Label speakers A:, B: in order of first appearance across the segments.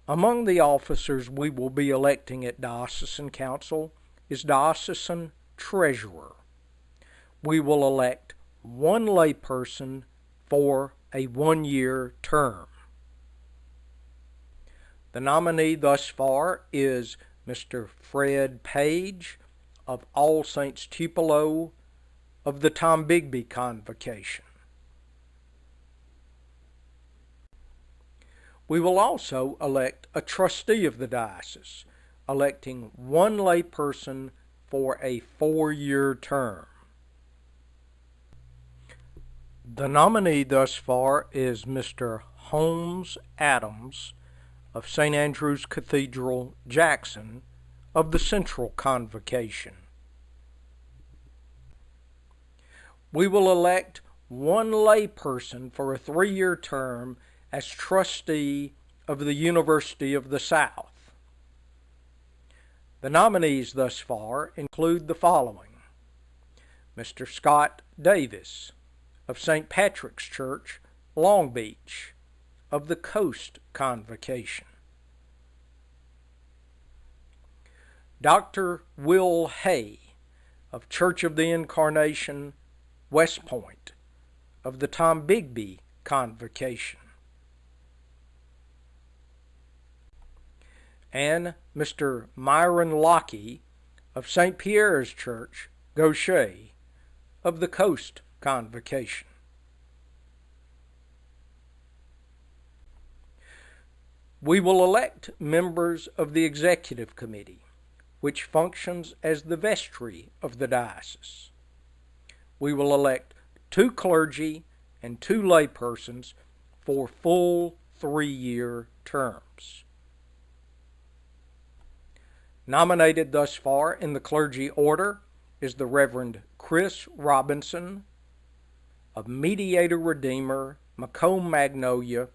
A: Among the officers we will be electing at Diocesan Council is Diocesan Treasurer. We will elect one layperson for a one-year term. The nominee thus far is Mr. Fred Page of All Saints Tupelo of the Tombigbee Convocation. We will also elect a trustee of the diocese, electing one layperson for a 4-year term. The nominee thus far is Mr. Holmes Adams of St. Andrew's Cathedral, Jackson, of the Central Convocation. We will elect one layperson for a 3-year term as trustee of the University of the South. The nominees thus far include the following: Mr. Scott Davis of St. Patrick's Church, Long Beach, of the Coast Convocation. Dr. Will Hay of Church of the Incarnation, West Point, of the Tombigbee Convocation. And Mr. Myron Lockie of St. Pierre's Church, Gaucher, of the Coast Convocation. We will elect members of the Executive Committee, which functions as the vestry of the diocese. We will elect 2 clergy and 2 laypersons for full 3-year terms. Nominated thus far in the clergy order is the Reverend Chris Robinson of Mediator Redeemer, Macomb Magnolia,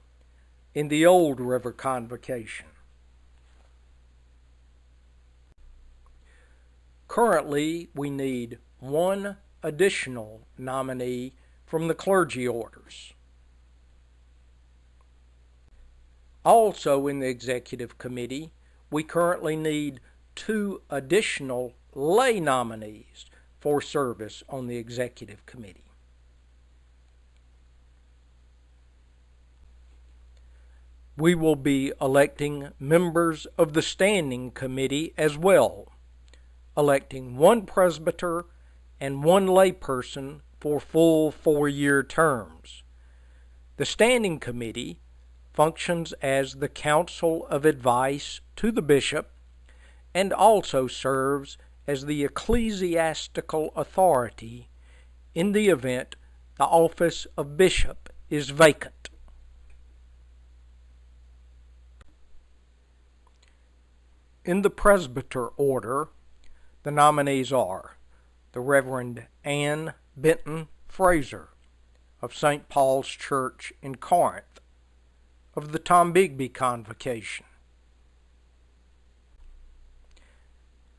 A: in the Old River Convocation. Currently, we need one additional nominee from the clergy orders. Also in the Executive Committee, we currently need 2 additional lay nominees for service on the Executive Committee. We will be electing members of the Standing Committee as well, electing 1 presbyter and 1 layperson for full 4-year terms. The Standing Committee functions as the council of advice to the bishop and also serves as the ecclesiastical authority in the event the office of bishop is vacant. In the presbyter order, the nominees are the Reverend Ann Benton Fraser of St. Paul's Church in Corinth, of the Tombigbee Convocation,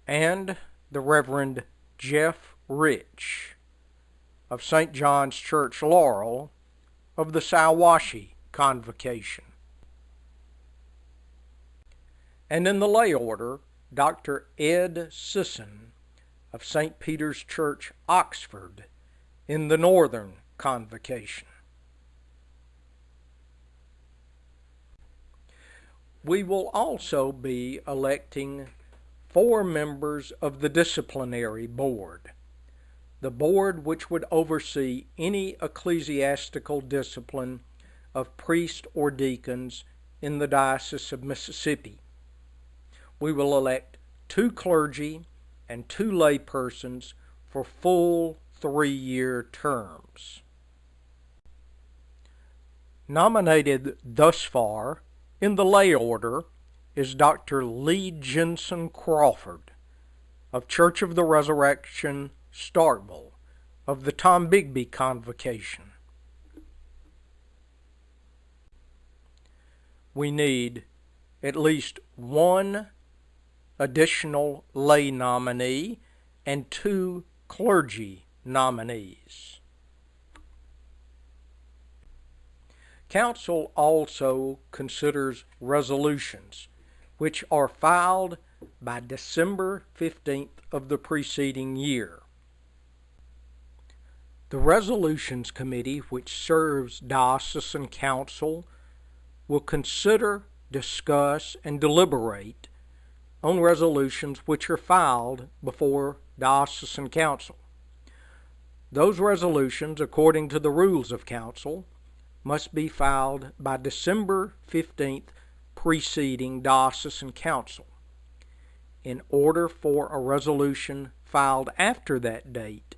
A: and the Reverend Jeff Rich of St. John's Church, Laurel, of the Salwashi Convocation. And in the lay order, Dr. Ed Sisson of St. Peter's Church, Oxford, in the Northern Convocation. We will also be electing 4 members of the Disciplinary Board, the board which would oversee any ecclesiastical discipline of priests or deacons in the Diocese of Mississippi. We will elect 2 clergy and 2 laypersons for full 3-year terms. Nominated thus far in the lay order is Dr. Lee Jensen Crawford of Church of the Resurrection, Starkville, of the Tombigbee Convocation. We need at least 1 additional lay nominee and 2 clergy nominees. Council also considers resolutions, which are filed by December 15th of the preceding year. The Resolutions Committee, which serves Diocesan Council, will consider, discuss, and deliberate on resolutions which are filed before Diocesan Council. Those resolutions, according to the rules of Council, must be filed by December 15th preceding Diocesan Council. In order for a resolution filed after that date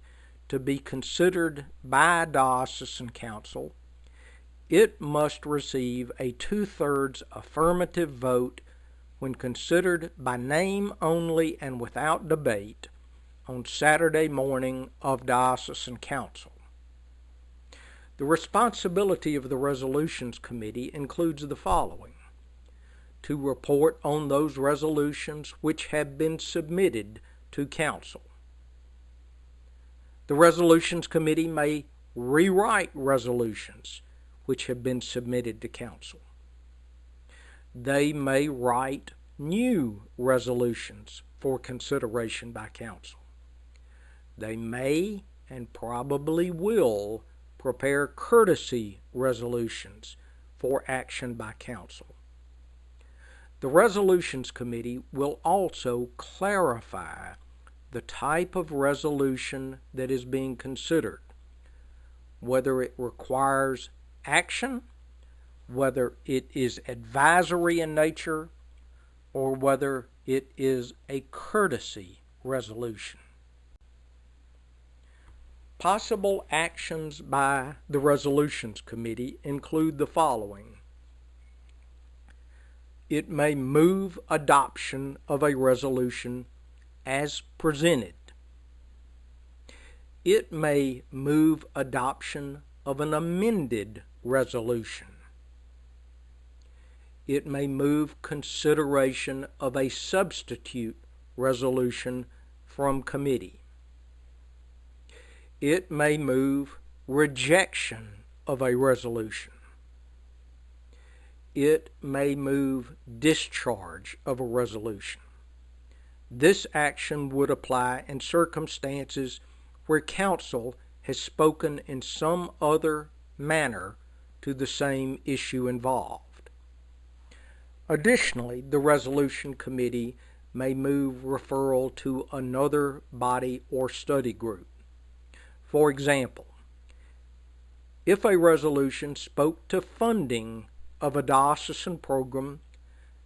A: to be considered by Diocesan Council, it must receive a 2/3 affirmative vote when considered by name only and without debate on Saturday morning of Diocesan Council. The responsibility of the Resolutions Committee includes the following: to report on those resolutions which have been submitted to Council. The Resolutions Committee may rewrite resolutions which have been submitted to Council. They may write new resolutions for consideration by Council. They may and probably will prepare courtesy resolutions for action by Council. The Resolutions Committee will also clarify the type of resolution that is being considered, whether it requires action, whether it is advisory in nature, or whether it is a courtesy resolution. Possible actions by the Resolutions Committee include the following: it may move adoption of a resolution as presented. It may move adoption of an amended resolution. It may move consideration of a substitute resolution from committee. It may move rejection of a resolution. It may move discharge of a resolution. This action would apply in circumstances where Council has spoken in some other manner to the same issue involved. Additionally, the Resolution Committee may move referral to another body or study group. For example, if a resolution spoke to funding of a diocesan program,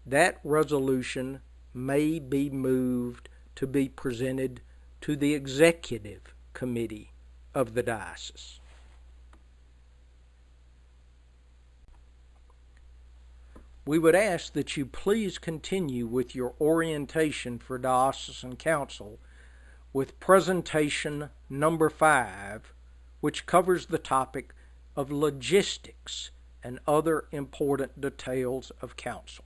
A: that resolution may be moved to be presented to the Executive Committee of the Diocese. We would ask that you please continue with your orientation for Diocesan Council with presentation number 5, which covers the topic of logistics and other important details of Council.